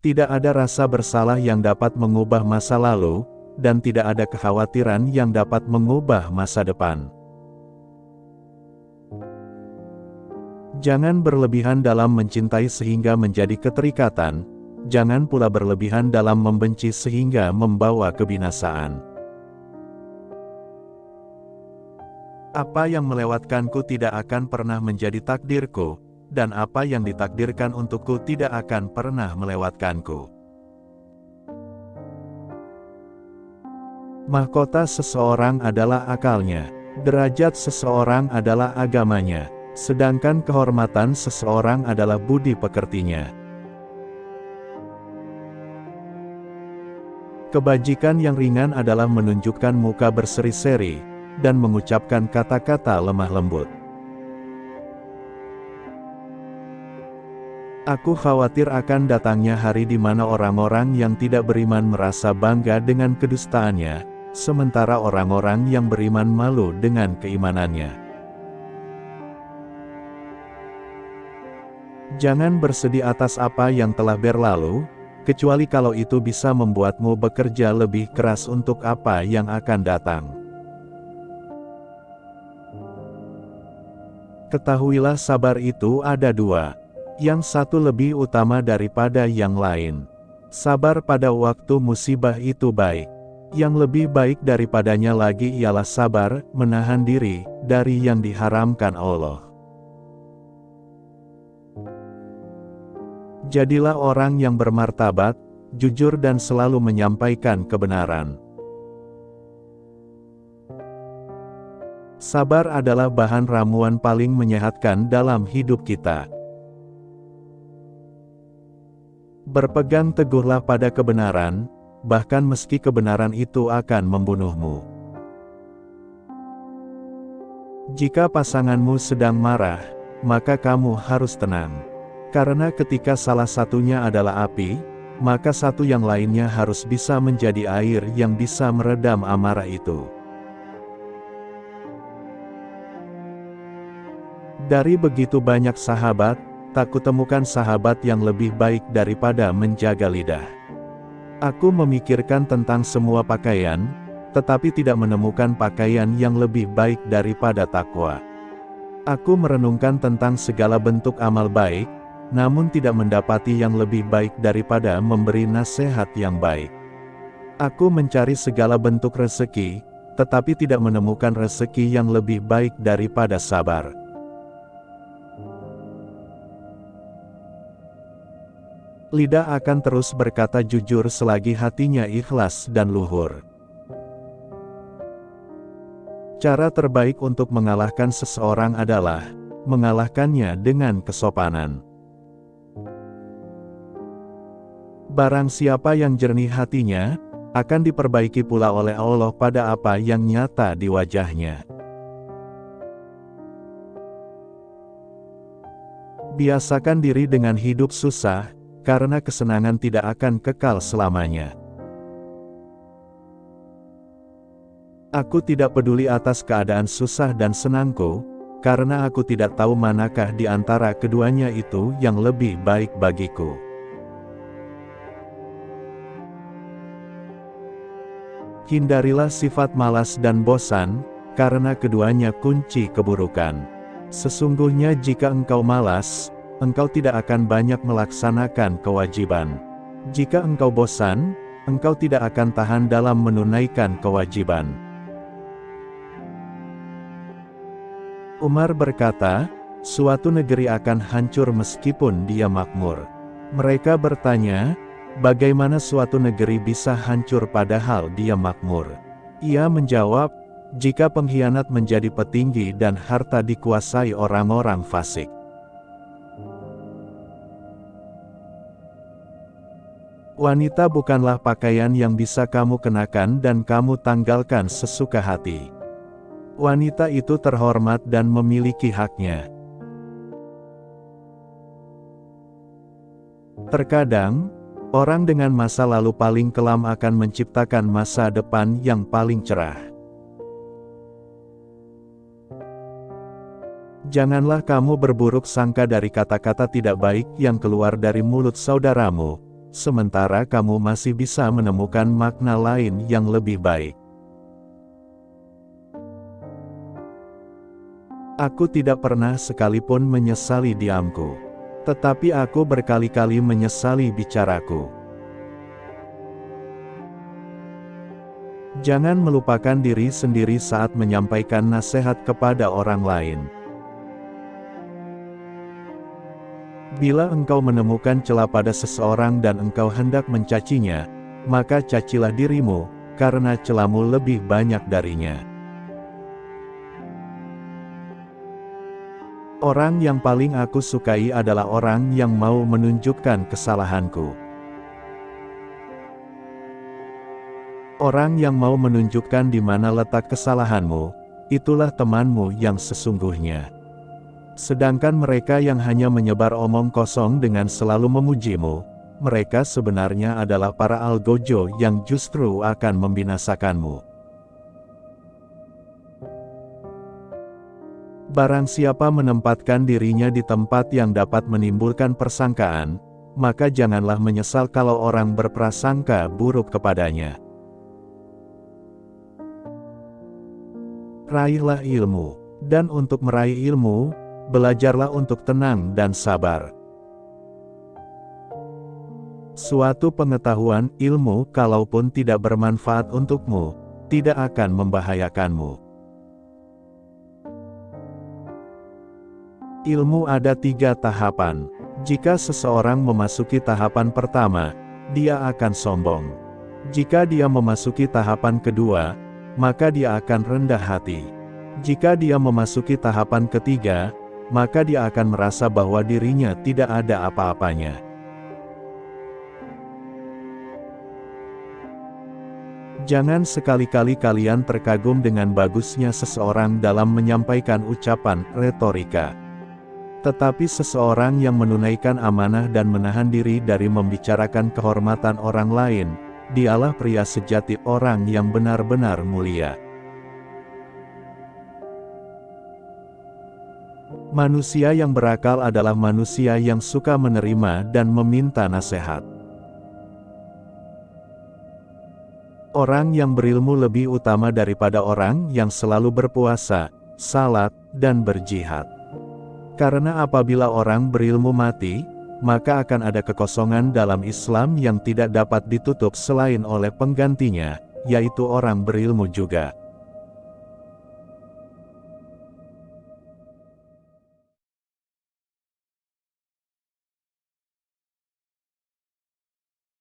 Tidak ada rasa bersalah yang dapat mengubah masa lalu, dan tidak ada kekhawatiran yang dapat mengubah masa depan. Jangan berlebihan dalam mencintai sehingga menjadi keterikatan, jangan pula berlebihan dalam membenci sehingga membawa kebinasaan. Apa yang melewatkanku tidak akan pernah menjadi takdirku, dan apa yang ditakdirkan untukku tidak akan pernah melewatkanku. Mahkota seseorang adalah akalnya, derajat seseorang adalah agamanya, sedangkan kehormatan seseorang adalah budi pekertinya. Kebajikan yang ringan adalah menunjukkan muka berseri-seri, dan mengucapkan kata-kata lemah lembut. Aku khawatir akan datangnya hari di mana orang-orang yang tidak beriman merasa bangga dengan kedustaannya, sementara orang-orang yang beriman malu dengan keimanannya. Jangan bersedih atas apa yang telah berlalu, kecuali kalau itu bisa membuatmu bekerja lebih keras untuk apa yang akan datang. Ketahuilah sabar itu ada dua. Yang satu lebih utama daripada yang lain. Sabar pada waktu musibah itu baik. Yang lebih baik daripadanya lagi ialah sabar, menahan diri, dari yang diharamkan Allah. Jadilah orang yang bermartabat, jujur dan selalu menyampaikan kebenaran. Sabar adalah bahan ramuan paling menyehatkan dalam hidup kita. Berpegang teguhlah pada kebenaran, bahkan meski kebenaran itu akan membunuhmu. Jika pasanganmu sedang marah, maka kamu harus tenang. Karena ketika salah satunya adalah api, maka satu yang lainnya harus bisa menjadi air yang bisa meredam amarah itu. Dari begitu banyak sahabat, tak kutemukan sahabat yang lebih baik daripada menjaga lidah. Aku memikirkan tentang semua pakaian, tetapi tidak menemukan pakaian yang lebih baik daripada takwa. Aku merenungkan tentang segala bentuk amal baik, namun tidak mendapati yang lebih baik daripada memberi nasihat yang baik. Aku mencari segala bentuk rezeki, tetapi tidak menemukan rezeki yang lebih baik daripada sabar. Lidah akan terus berkata jujur selagi hatinya ikhlas dan luhur. Cara terbaik untuk mengalahkan seseorang adalah mengalahkannya dengan kesopanan. Barang siapa yang jernih hatinya, akan diperbaiki pula oleh Allah pada apa yang nyata di wajahnya. Biasakan diri dengan hidup susah, karena kesenangan tidak akan kekal selamanya. Aku tidak peduli atas keadaan susah dan senangku, karena aku tidak tahu manakah di antara keduanya itu yang lebih baik bagiku. Hindarilah sifat malas dan bosan, karena keduanya kunci keburukan. Sesungguhnya jika engkau malas, engkau tidak akan banyak melaksanakan kewajiban. Jika engkau bosan, engkau tidak akan tahan dalam menunaikan kewajiban. Umar berkata, suatu negeri akan hancur meskipun dia makmur. Mereka bertanya, bagaimana suatu negeri bisa hancur padahal dia makmur? Ia menjawab, jika pengkhianat menjadi petinggi dan harta dikuasai orang-orang fasik. Wanita bukanlah pakaian yang bisa kamu kenakan dan kamu tanggalkan sesuka hati. Wanita itu terhormat dan memiliki haknya. Terkadang, orang dengan masa lalu paling kelam akan menciptakan masa depan yang paling cerah. Janganlah kamu berburuk sangka dari kata-kata tidak baik yang keluar dari mulut saudaramu, sementara kamu masih bisa menemukan makna lain yang lebih baik. Aku tidak pernah sekalipun menyesali diamku, tetapi aku berkali-kali menyesali bicaraku. Jangan melupakan diri sendiri saat menyampaikan nasihat kepada orang lain. Bila engkau menemukan celah pada seseorang dan engkau hendak mencacinya, maka cacilah dirimu, karena celahmu lebih banyak darinya. Orang yang paling aku sukai adalah orang yang mau menunjukkan kesalahanku. Orang yang mau menunjukkan di mana letak kesalahanmu, itulah temanmu yang sesungguhnya. Sedangkan mereka yang hanya menyebar omong kosong dengan selalu memujimu, mereka sebenarnya adalah para algojo yang justru akan membinasakanmu. Barang siapa menempatkan dirinya di tempat yang dapat menimbulkan persangkaan, maka janganlah menyesal kalau orang berprasangka buruk kepadanya. Raihlah ilmu, dan untuk meraih ilmu, belajarlah untuk tenang dan sabar. Suatu pengetahuan, ilmu, kalaupun tidak bermanfaat untukmu, tidak akan membahayakanmu. Ilmu ada 3 tahapan. Jika seseorang memasuki tahapan pertama, dia akan sombong. Jika dia memasuki tahapan kedua, maka dia akan rendah hati. Jika dia memasuki tahapan ketiga, maka dia akan merasa bahwa dirinya tidak ada apa-apanya. Jangan sekali-kali kalian terkagum dengan bagusnya seseorang dalam menyampaikan ucapan retorika. Tetapi seseorang yang menunaikan amanah dan menahan diri dari membicarakan kehormatan orang lain, dialah pria sejati, orang yang benar-benar mulia. Manusia yang berakal adalah manusia yang suka menerima dan meminta nasihat. Orang yang berilmu lebih utama daripada orang yang selalu berpuasa, salat, dan berjihad. Karena apabila orang berilmu mati, maka akan ada kekosongan dalam Islam yang tidak dapat ditutup selain oleh penggantinya, yaitu orang berilmu juga.